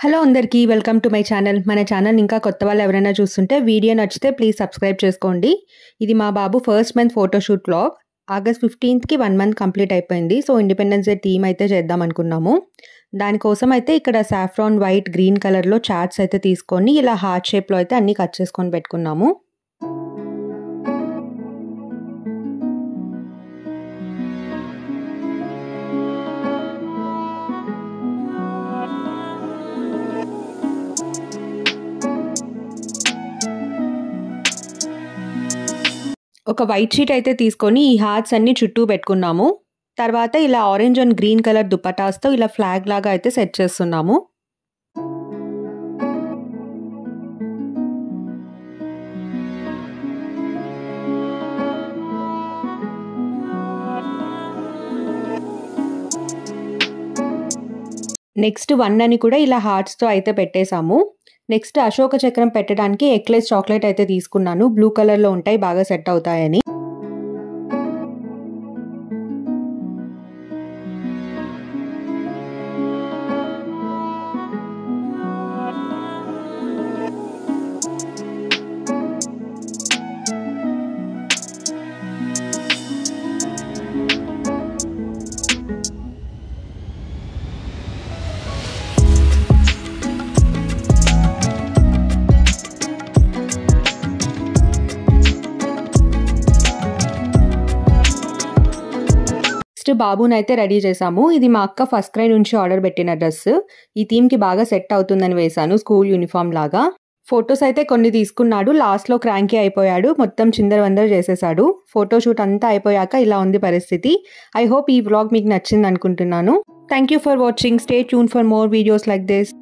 Hello అందరికీ welcome to my channel. మన channel ఇంకా కొత్త వాళ్ళు ఎవరైనా చూస్తుంటే వీడియో నచ్చితే ప్లీజ్ సబ్స్క్రైబ్ చేసుకోండి. ఇది మా బాబు first month photoshoot vlog. August 15కి 1 మంత్ కంప్లీట్ అయిపోయింది. సో ఇండిపెండెన్స్ డే థీమ్ అయితే చేద్దాం అనుకున్నాము. దానికోసం అయితే ఇక్కడ సాఫ్రాన్ వైట్ గ్రీన్ కలర్లో చార్ట్స్ అయితే తీసుకొని ఇలా హార్ట్ షేప్లో అయితే అన్నీ కట్ చేసుకొని పెట్టుకున్నాము. ఒక వైట్ షీట్ అయితే తీసుకొని ఈ హార్ట్స్ అన్ని చుట్టూ పెట్టుకున్నాము. తర్వాత ఇలా ఆరెంజ్ అండ్ గ్రీన్ కలర్ దుపటాస్తో ఇలా ఫ్లాగ్ లాగా అయితే సెట్ చేస్తున్నాము. నెక్స్ట్ 1 అని కూడా ఇలా హార్ట్స్తో అయితే పెట్టేశాము. నెక్స్ట్ అశోక చక్రం పెట్టడానికి ఎక్లెస్ చాక్లెట్ అయితే తీసుకున్నాను. బ్లూ కలర్లో ఉంటాయి, బాగా సెట్ అవుతాయని. బాబునైతే రెడీ చేసాము. ఇది మా అక్క ఫస్ట్ క్రై నుంచి ఆర్డర్ పెట్టిన డ్రెస్. ఈ థీమ్కి బాగా సెట్ అవుతుందని వేశాను, స్కూల్ యూనిఫామ్ లాగా. ఫొటోస్ అయితే కొన్ని తీసుకున్నాడు. లాస్ట్లో క్రాంకీ అయిపోయాడు, మొత్తం చిందరవందర చేసేసాడు. ఫోటోషూట్ అంతా అయిపోయాక ఇలా ఉంది పరిస్థితి. ఐ హోప్ ఈ వ్లాగ్ మీకు నచ్చింది అనుకుంటున్నాను. Thank you for watching. Stay tune for more videos like this.